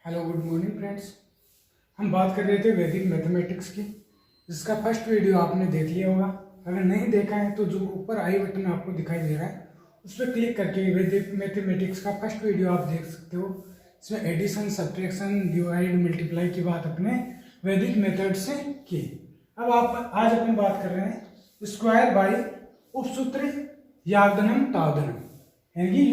Hello good morning friends. हम बात कर रहे थे वैदिक मैथमेटिक्स की, जिसका फर्स्ट वीडियो आपने देख लिया होगा। अगर नहीं देखा है तो जो ऊपर आई बटन आपको दिखाई दे रहा है उस पर क्लिक करके वैदिक मैथमेटिक्स का फर्स्ट वीडियो आप देख सकते हो। इसमें एडिशन, सब्ट्रैक्शन, डिवाइड, मल्टीप्लाई की बात अपने वैदिक मेथड से की। अब आज अपन बात कर रहे हैं स्क्वायर बाई उपसूत्र यावदनम तावदनम, यानी कि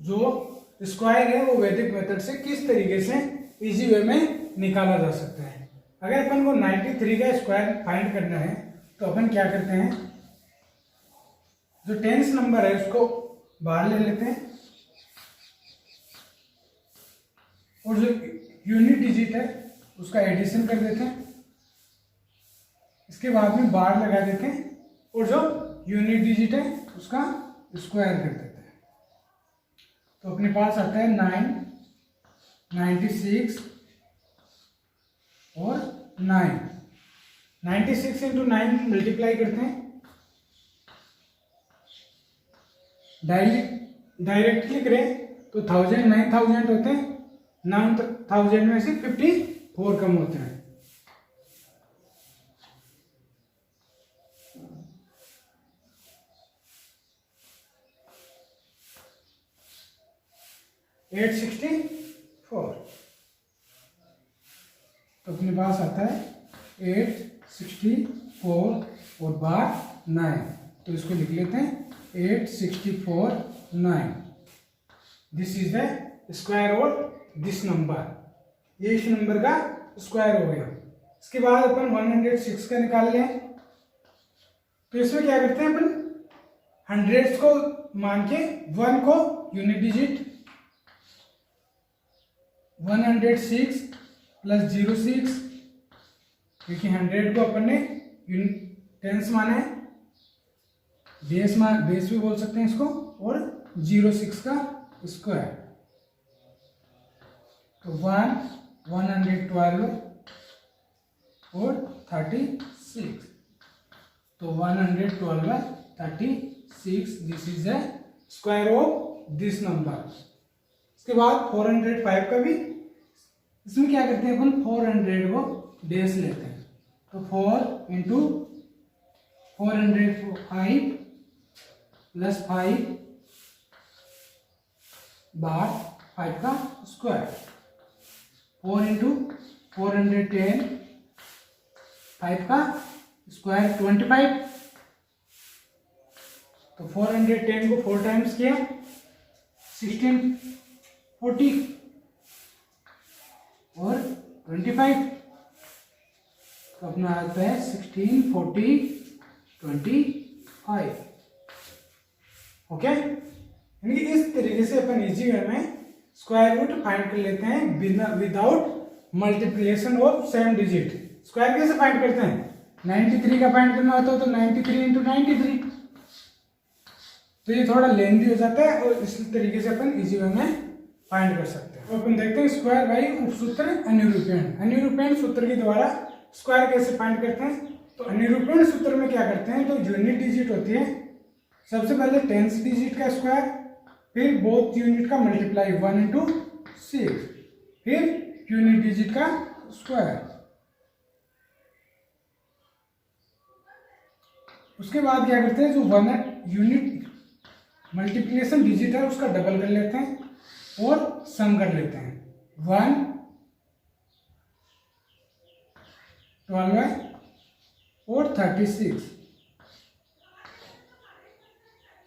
जो स्क्वायर है वो वैदिक मेथड से किस तरीके से इजी वे में निकाला जा सकता है। अगर अपन को 93 का स्क्वायर फाइंड करना है तो अपन क्या करते हैं, जो टेंस नंबर है उसको बाहर ले लेते हैं और जो यूनिट डिजिट है उसका एडिशन कर देते हैं। इसके बाद में बाहर लगा देते हैं और जो यूनिट डिजिट है उसका स्क्वायर कर देते हैं। तो अपने पास आता है 9, 96 और 9। 96 इंटू 9 मल्टीप्लाई करते हैं, डायरेक्टली करें तो 1000 9000 होते हैं। 9000 में से 54 कम होते हैं। एट 64, तो अपने पास आता है 864 और बार 9, तो इसको लिख लेते हैं 864 9। This is the square of this number, ये इस नंबर का स्क्वायर हो गया। इसके बाद अपन 106 का निकाल लें, तो इसमें क्या करते हैं अपन 100 को मान के 1 को यूनिट डिजिट 106 प्लस 06, क्योंकि 100 को अपन ने टेंस माना है, बेस भी बोल सकते हैं इसको, और 06 का स्क्वायर, तो 112 और 36, तो 112 36, this is the square of this number. इसके बाद 405 का भी, इसमें क्या करते हैं अपन 400 को बेस लेते हैं, तो 4 इंटू 405 प्लस 5 बार 5 का स्क्वायर, 4 इंटू 410 5 का स्क्वायर 25, तो 410 को 4 टाइम्स किया 1640 और 25, तो अपना आता है 1640 25। ओके, यानी कि इस तरीके से अपन इजी वे में स्क्वायर रूट फाइंड कर लेते हैं without multiplication of same digit. Square कैसे फाइंड करते हैं, 93 का फाइंड करना होता है तो 93 इंटू 93, तो ये थोड़ा लेंदी हो जाता है और इस तरीके से अपन इजी वे में फाइंड कर सकते हैं। तो अपन देखते हैं स्क्वायर बाई उपसूत्र अनुरूपण सूत्र के द्वारा स्क्वायर कैसे फाइंड करते हैं। तो अनुरूपण सूत्र में क्या करते हैं, तो यूनिट डिजिट होती है, सबसे पहले टेंस डिजिट का स्क्वायर, फिर बोथ यूनिट का मल्टीप्लाई 1 इंटू 6, फिर यूनिट डिजिट का स्क्वायर। उसके बाद क्या करते हैं, जो 1 यूनिट मल्टीप्लिकेशन डिजिट है उसका डबल कर लेते हैं और सम कर लेते हैं, 1 12 है और 36।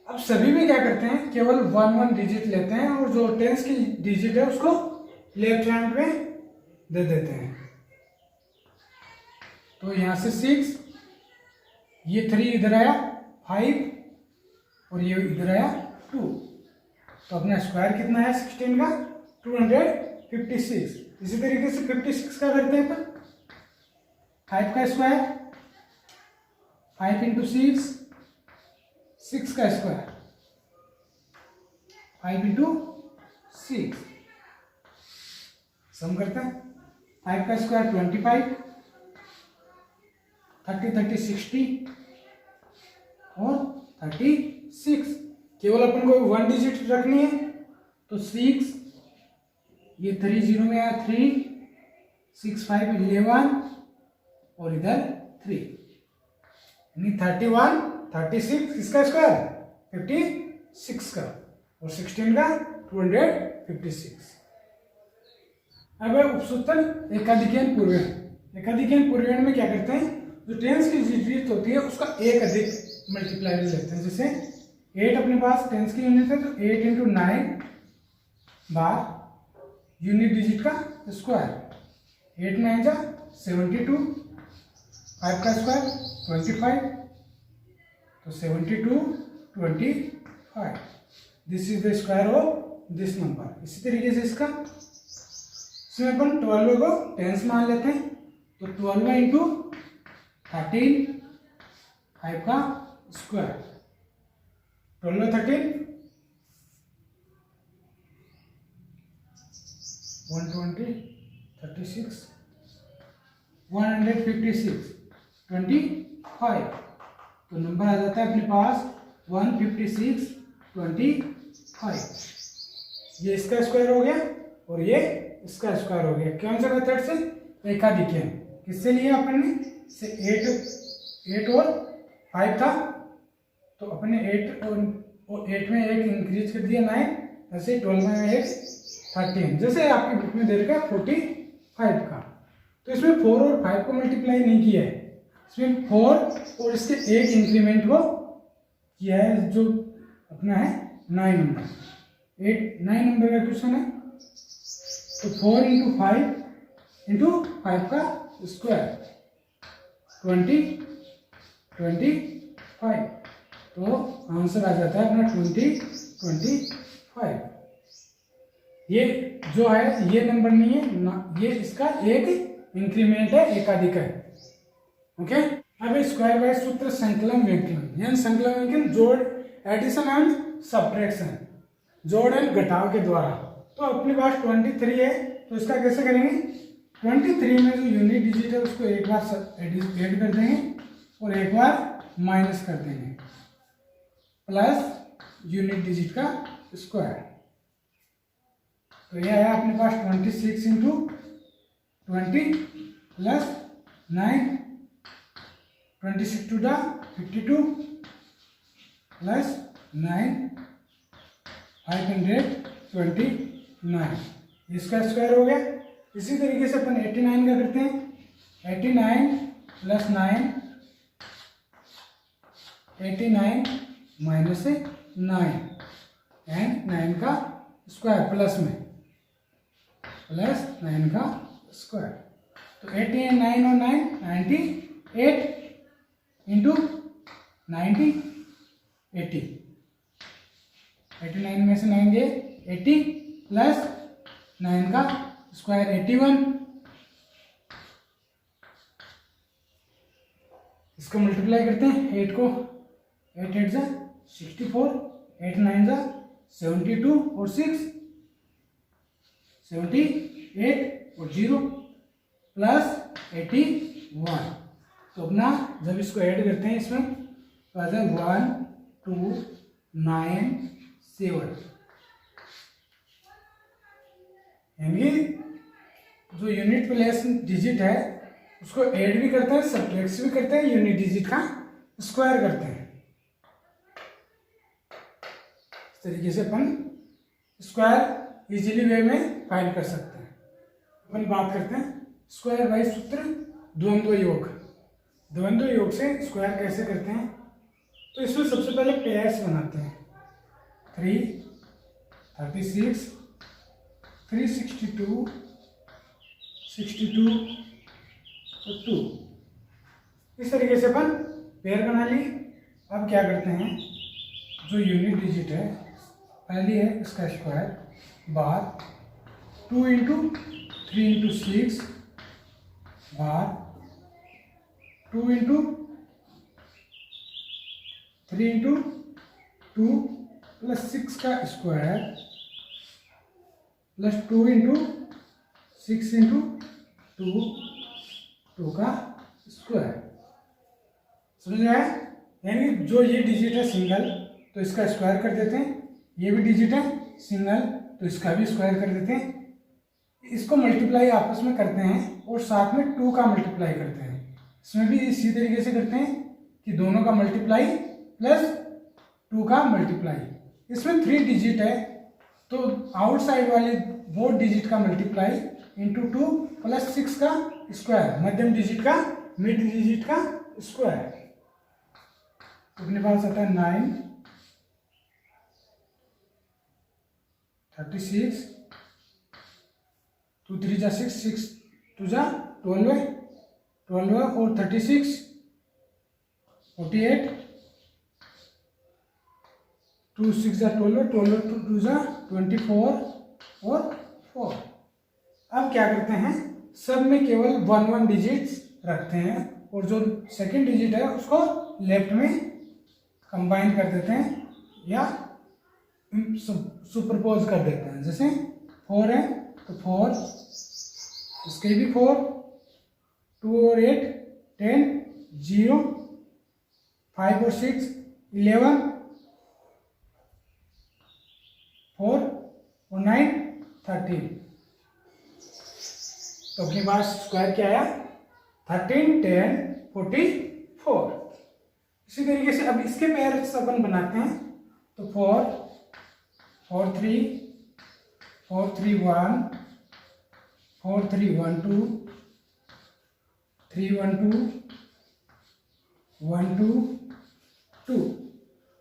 अब सभी में क्या करते हैं, केवल 1 डिजिट लेते हैं और जो टेंस की डिजिट है उसको लेफ्ट हैंड में दे देते हैं, तो यहां से 6, ये 3 इधर आया 5 और ये इधर आया 2, तो अपना स्क्वायर कितना है 16 का 256। इसी तरीके से 56 का करते हैं अपन, 5 का स्क्वायर 5 इंटू 6, 6 का स्क्वायर 5 इंटू 6, सम करते हैं, 5 का स्क्वायर 25, 30 30 60 और 36। केवल अपन को 1 डिजिट रखनी है, तो 6 ये 3 जीरो में आया 3, 6 5 11 और इधर 3, यानी 31 36 इसका स्क्वायर 56 का और 16 का 256। अब है उपसूत्र एकाधिकन पूर्वयन। एकाधिकन पूर्वयन में क्या करते हैं, जो टेंस की डिजिट होती है उसका एक अधिक मल्टीप्लाई लेते हैं। जैसे 8 अपने पास टेंस की यूनिट है तो 8 इंटू 9 बार यूनिट डिजिट का स्क्वायर, 8 9 जा 72, 5 का स्क्वायर 25, तो 72 25, this is the square of this number. इसी तरीके से इसमें अपन 12 को टेंस मान लेते हैं, तो 12 इंटू 13 5 का स्क्वायर, 12 13 120 36 156 25, तो नंबर आ जाता है अपने पास 156 25। ये इसका स्क्वायर हो गया और ये इसका स्क्वायर हो गया। कौन सा मेथड से, एकाधिकन। किससे लिया अपन ने, से 8 और 5 था तो अपने 8 में एक इंक्रीज कर दिया 9, ऐसे 12 में एक 13, जैसे आपकी बुक में दे रखा है 45 का। तो इसमें 4 और 5 को मल्टीप्लाई नहीं किया है, इसमें 4 और इसके एक इंक्रीमेंट को किया है, जो अपना है 9 नंबर। 9 नंबर का क्वेश्चन है, तो 4 इंटू 5 इंटू 5 का स्क्वायर 25, तो आंसर आ जाता है अपना 25। ये जो है ये नंबर नहीं है ना, ये इसका एक इंक्रीमेंट है, एकाधिक है। ओके, अब स्क्वायर बाय सूत्र संकलन व्यंकलन, यानी संकलन व्यंकलन जोड़, एडिशन एंड सब्ट्रैक्शन, जोड़ एंड घटाव के द्वारा। तो अपने पास 23 है, तो इसका कैसे करेंगे, 23 में जो यूनिट डिजिट है उसको एक बार ऐड कर देंगे और एक बार माइनस कर देंगे, प्लस यूनिट डिजिट का स्क्वायर। तो यह है अपने पास 26 इंटू 20 प्लस 9, 26 टू दा 52 प्लस 9 529, इसका स्क्वायर हो गया। इसी तरीके से अपन 89 का करते हैं, 89 प्लस 9, 89 माइनस 9 एंड 9 का स्क्वायर प्लस में, प्लस 9 का स्क्वायर, तो 89 और 9 98 इंटू 90 80, 89 में से 9 गए 80 प्लस 9 का स्क्वायर 81, इसको मल्टीप्लाई करते हैं 8 को, 8 8 जा 64, 8 9 जा 72 और 6 78 और 0 प्लस 81। तो अपना जब इसको ऐड करते हैं इसमें तो आ जाए 1 2 9 7, यानी जो यूनिट प्लेस डिजिट है उसको ऐड भी करते हैं, सब्ट्रैक्ट भी करते हैं, यूनिट डिजिट का स्क्वायर करते हैं। इस तरीके से अपन स्क्वायर इजीली वे में फाइंड कर सकते हैं। अपन बात करते हैं स्क्वायर बाय सूत्र द्वंद्व योग। द्वंद्व योग से स्क्वायर कैसे करते हैं, तो इसमें सबसे पहले पेयर्स बनाते हैं, 3 36 362 62 और 2, इस तरीके से अपन पेयर बना ली। अब क्या करते हैं, जो यूनिट डिजिट है पहली है इसका स्क्वायर बार 2 इंटू 3 इंटू 6 बार 2 इंटू 3 इंटू 2 प्लस 6 का स्क्वायर प्लस 2 इंटू 6 इंटू 2 का स्क्वायर। समझ में आया, यानी जो ये डिजिट है सिंगल तो इसका स्क्वायर कर देते हैं, ये भी डिजिट है सिंगल तो इसका भी स्क्वायर कर देते हैं, इसको मल्टीप्लाई आपस में करते हैं और साथ में 2 का मल्टीप्लाई करते हैं। इसमें भी इसी तरीके से करते हैं कि दोनों का मल्टीप्लाई प्लस 2 का मल्टीप्लाई। इसमें 3 डिजिट है तो आउटसाइड वाले बोथ डिजिट का मल्टीप्लाई इंटू 2 प्लस 6 का स्क्वायर, मध्यम डिजिट का मिड डिजिट का स्क्वायर। अपने पास आता है 9 36 2 3 जा 6 6 2 जा 12 और 36 48 2 6 जा 12 2 जा 24 और 4। अब क्या करते हैं, सब में केवल 1 डिजिट्स रखते हैं और जो सेकंड डिजिट है उसको लेफ्ट में कंबाइन कर देते हैं या सुपरपोज कर देते हैं। जैसे 4 है तो 4, इसके भी 4, 2 और 8 10, 0, 5 और 6 11, 4 और 9 13। तो अपने पास स्क्वायर क्या आया 13 10 44। इसी तरीके से अब इसके पेयर्स अपन बनाते हैं तो 4 4 3 4 3 1 4 3 1 2 3 1 2 1 2 2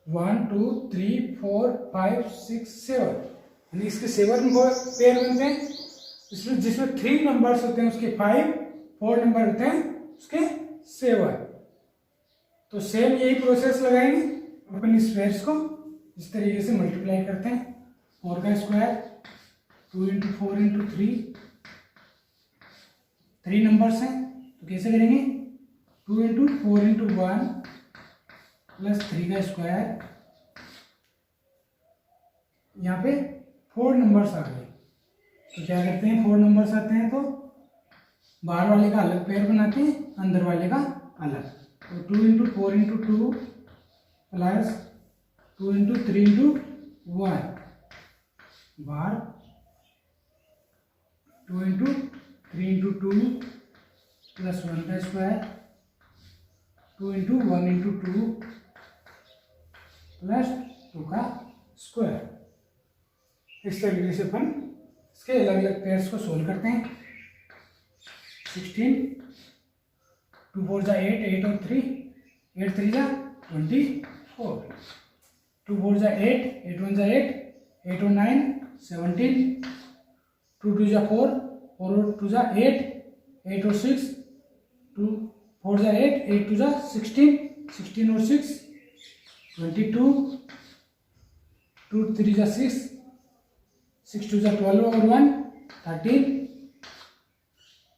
1 2 3 4 5 6 7, यानी इसके 7 पेयर बनते हैं। इसमें जिसमें 3 नंबर्स होते हैं उसके 5, 4 नंबर होते हैं उसके 7। तो सेम यही प्रोसेस लगाएंगे अपन इस पेयर्स को इस तरीके से मल्टीप्लाई करते हैं। 4 का स्क्वायर 2 इंटू 4 इंटू 3 नंबर्स हैं तो कैसे करेंगे 2 इंटू 4 इंटू 1 प्लस 3 का स्क्वायर। यहाँ पे 4 नंबर्स आ गए तो क्या करते हैं 4 नंबर्स आते हैं तो बाहर वाले का अलग पेयर बनाते हैं, अंदर वाले का अलग। तो 2 into 4 into 2 plus 2 into 3 into 1 बाहर 2 इंटू 3 इंटू 2 प्लस 1 का स्क्वायर 2 इंटू 1 इंटू 2 प्लस 2 का स्क्वायर। इस तरीके से अपन इसके अलग अलग पेयर्स को सोल्व करते हैं। 16 2 4 जा 8 8 और 3 8 3 जा 24 2 4 जा 8 8 1 जा 8 8 और 9 17 2 2 जा 4 4 और 2 जा 8 8 और 6 2 4 जा 8 8 2 जा 16 16 और 6 22 2 3 जा 6 6 2 जा 12 और 1 13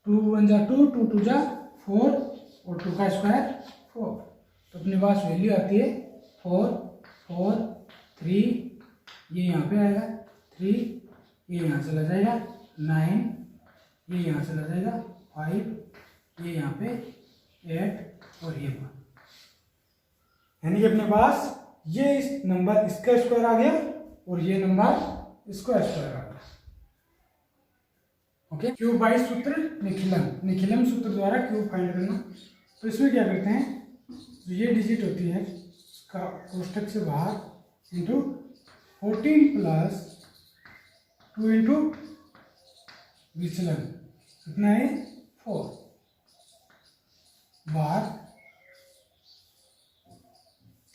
2 1 जा 2 2 2 जा 4 और 2 का स्क्वायर 4। तो अपने पास वैल्यू आती है 4 4 3, ये यहाँ पे आएगा 3, ये यहाँ चला जाएगा 9, ये यहाँ चला जाएगा 5, ये यहाँ पे 8 और ये 1। यानी कि अपने पास ये इस नंबर इसका स्क्वायर आ गया और ये नंबर इसका स्क्वायर आ गया। ओके, क्यूब बाई सूत्र निखिलम सूत्र द्वारा क्यूब फाइंड करना। तो इसमें क्या करते हैं, जो ये डिजिट होती है इसका कोष्टक से बाहर इंटू 14 प्लस 2 इंटू विचलन कितना है 4 बाहर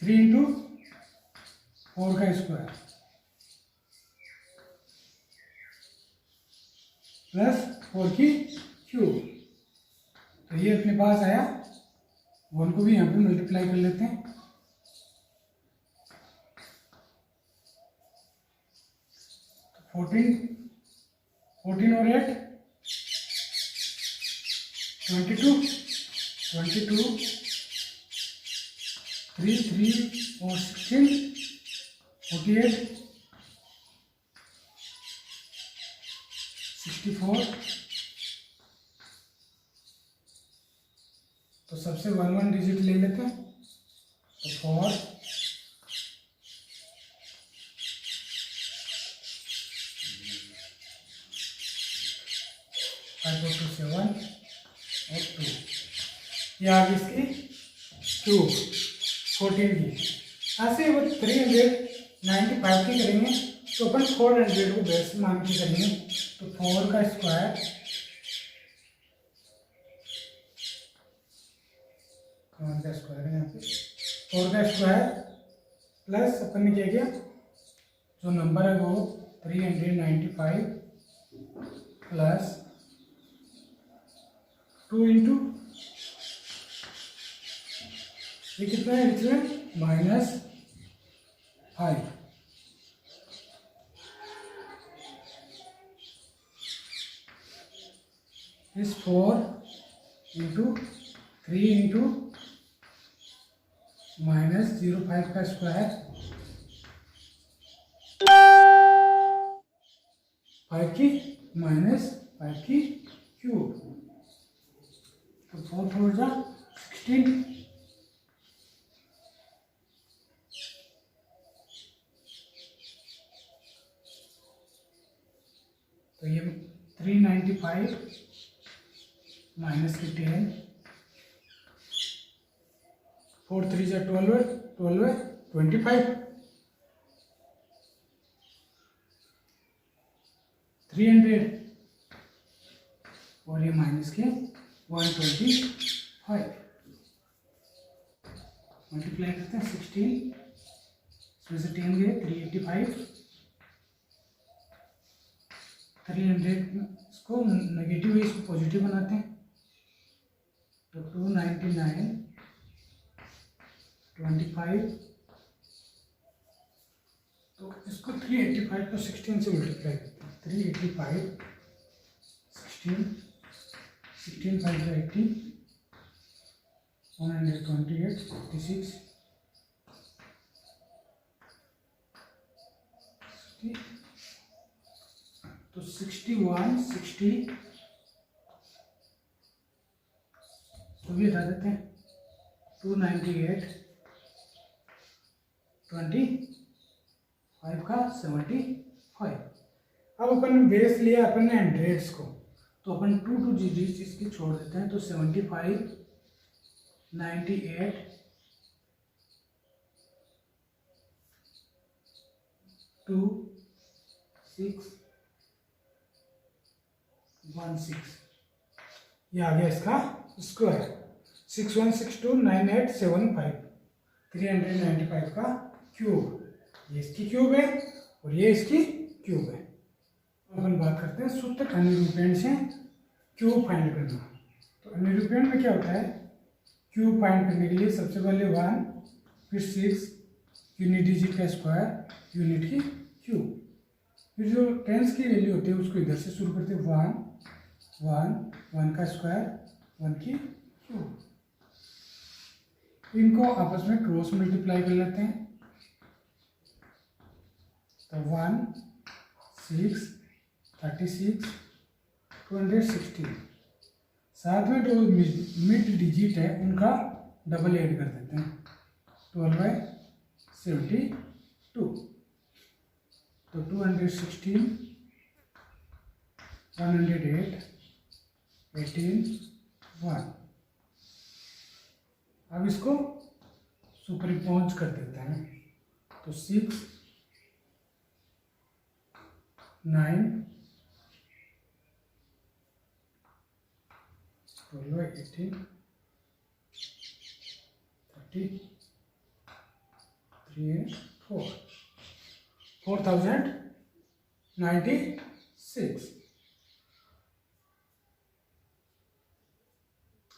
3 इंटू 4 का स्क्वायर प्लस 4 की क्यूब। तो ये अपने पास आया, 1 को भी यहाँ पे मल्टीप्लाई कर लेते हैं। तो 14 और 8 22 3 और 16 48 64। तो सबसे 1 डिजिट ले लेते हैं तो 4 5 5 और 2 7 और 2, ये आ गई इसकी क्यूब 14 की। ऐसे वो 395 की करेंगे तो अपन 400 को बेस मान के करेंगे, तो 4 का स्क्वायर है यहाँ पे 4 का स्क्वायर प्लस अपन ने क्या किया, जो नंबर है वो 395 प्लस 2 इंटू ये कितना है इसमें -5, इस 4 इंटू 3 इंटू -05 का स्क्वायर 5 की -5 की क्यूब, तो 4 4 जा 16, तो ये 395 माइनस की 10, 4 3 जा 12 है 25, 300 और ये माइनस के 125, मल्टीप्लाई करते हैं 16, इसमें से 10 गए 385, 300 इसको नेगेटिव है इसको पॉजिटिव बनाते हैं, तो 299 25, तो इसको 385 को 16 से मल्टीप्लाई करते हैं, 385 16 5 80, 128 56, तो 61 60, तो भी हटा देते हैं, 298 25 का 75। अब अपन बेस लिया अपन ने हंड्रेड्स को, तो अपन 2 डिजिट इसकी छोड़ देते हैं, तो 75 98 2 6 1 6, ये आ गया इसका स्क्वायर 61629875, 395 का क्यूब, ये इसकी क्यूब है और ये इसकी क्यूब है। अपन बात करते हैं सूत्र अनुरूपेण से क्यूब फाइंड करना। तो अनुरूपेण में क्या होता है, क्यूब फाइंड करने के लिए सबसे पहले 1 फिर 6 यूनिट डिजिट का स्क्वायर यूनिट की क्यूब, फिर जो टेंस की वैल्यू होती है उसको इधर से शुरू करते हैं 1 का स्क्वायर 1 की क्यूब, इनको आपस में क्रॉस मल्टीप्लाई कर लेते हैं, तो 1 6 36 216, साथ में जो मिड डिजिट है उनका डबल ऐड कर देते हैं, 12/72, तो 216 108 18 1, अब इसको सुपरइम्पोज कर देते हैं, तो 6 9 12 18 30 3 4 4096।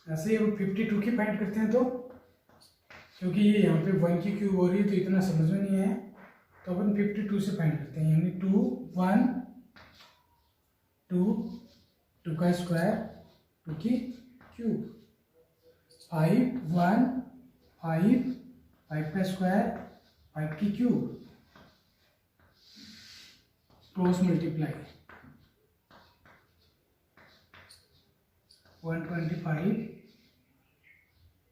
ऐसे ही 52 की फाइंड करते हैं, तो क्योंकि ये यहाँ पे 1 की क्यूब हो रही है तो इतना समझ में नहीं है, तो अपन 52 से फाइंड करते हैं, यानी 2 1 2 का स्क्वायर 2 की क्यूब, 5 1 5 का स्क्वायर 5 की क्यूब, क्रॉस मल्टीप्लाई 125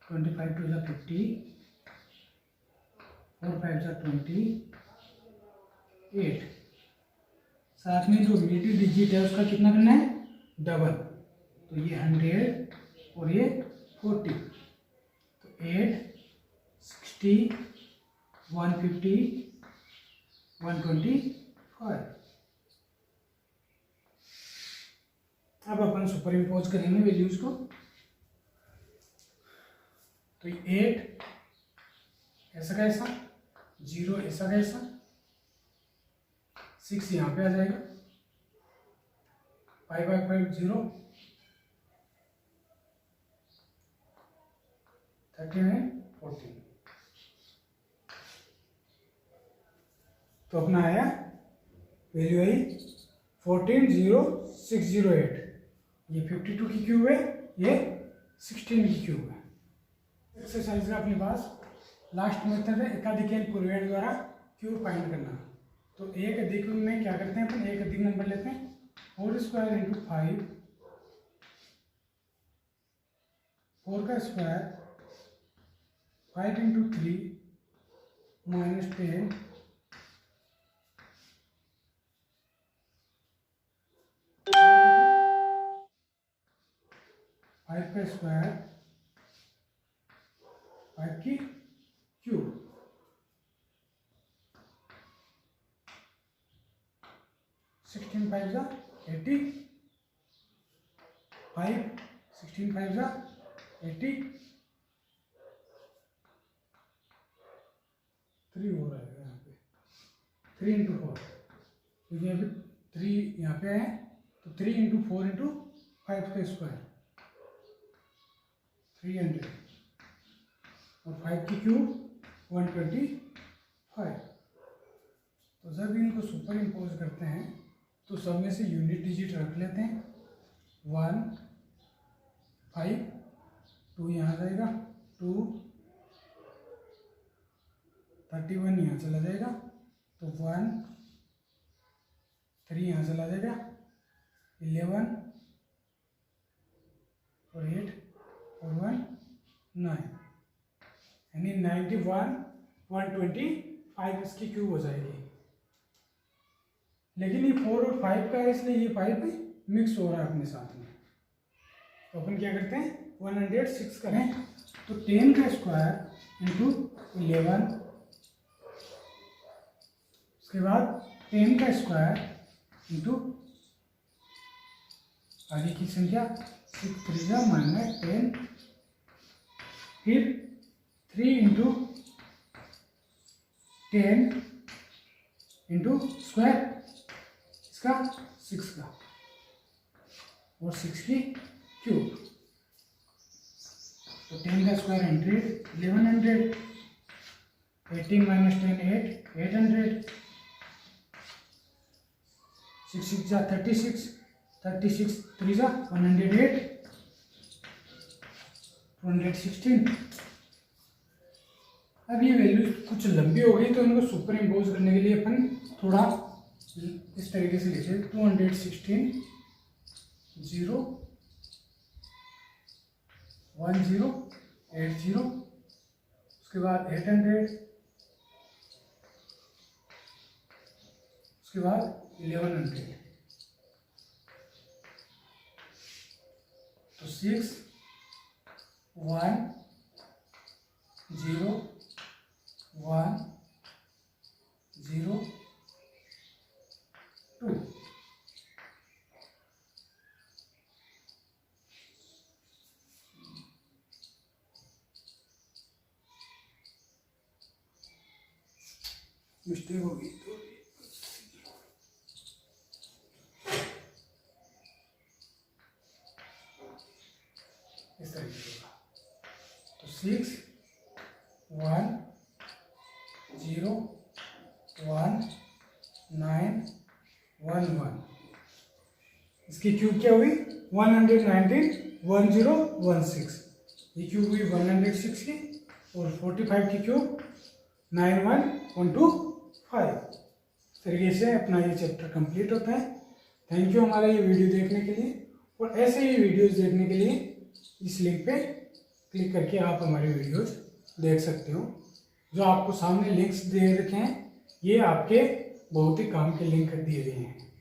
25 2 जा 50 4 5 जा 28, साथ में जो मिडिल डिजिट है उसका कितना करना है, डबल, तो ये 100 और ये 40, तो 8, 60, 150, 125। अब अपन सुपर इम्पोज करेंगे वैल्यूज को। तो 8 ऐसा का ऐसा, 0 ऐसा का ऐसा, 6 यहाँ पे आ जाएगा, 5 5 5 0, 39 14। तो अपना आया वैल्यू आई 140,608। ये 52 की क्यूब है, ये 16 की क्यूब है। एक्सरसाइज का अपने पास लास्ट मेथड है एकाधिक पूर्वेण द्वारा क्यूब फाइंड करना। तो एक अधिक में क्या करते हैं अपन, एक अधिक नंबर लेते हैं 4 स्क्वायर इंटू 5, 4 का स्क्वायर, 5 इंटू 3 माइनस 10, 5 का स्क्वायर, 5 की क्यूब, 16 5 जा 80, 5 16 5 जा 80, 3 हो रहा है यहाँ पे, 3 इंटू 4, क्योंकि अभी 3 यहाँ पे है, तो 3 इंटू 4 इंटू 5 का स्क्वायर 300, और 5 की क्यूब 125। तो जब इनको सुपर इम्पोज करते हैं तो सब में से यूनिट डिजिट रख लेते हैं, 1 5, 2 यहाँ जाएगा, 2 31 यहाँ चला जाएगा, तो 1 3 यहाँ चला जाएगा, 11 और 8 और 1 9, यानी 91 125 इसकी क्यूब हो जाएगी। लेकिन ये 4 और 5 का है, इसलिए ये 5 मिक्स हो रहा है अपने साथ में। तो अपन क्या करते हैं, 106 करें, तो 10 का स्क्वायर इंटू 11, उसके बाद 10 का स्क्वायर इंटू आगे की संख्या 6 3 माइनस 10, फिर 3 इंटू 10 इंटू स्क्वायर इसका 6 का, और 6 की क्यूब, तो 10 का स्क्वायर 100, 1100, 18 माइनस 10 8, 800, 6 6 जा 36, 36 3 जा 108, 216। अब ये वैल्यू कुछ लंबी हो गई, तो इनको सुपर इम्पोज करने के लिए अपन थोड़ा इस तरीके से लिखे, 216 0 1 0 8 0, उसके बाद 800, उसके बाद 1100, तो 6 1 0 1 0 2, मिस्टेक होगी तो इस तरीके से होगा। तो 6 1 0 1 9 1 1, इसकी क्यूब क्या हुई 119 1016, ये क्यूब हुई 106 की, और 45 की क्यूब 91125। इस तरीके से अपना ये चैप्टर कंप्लीट होता है। थैंक यू हमारा ये वीडियो देखने के लिए, और ऐसे ही वीडियोस देखने के लिए इस लिंक पे क्लिक करके आप हमारे वीडियोस देख सकते हो। जो आपको सामने लिंक्स दे रखे हैं, ये आपके बहुत ही काम के लिंक दिए गए हैं।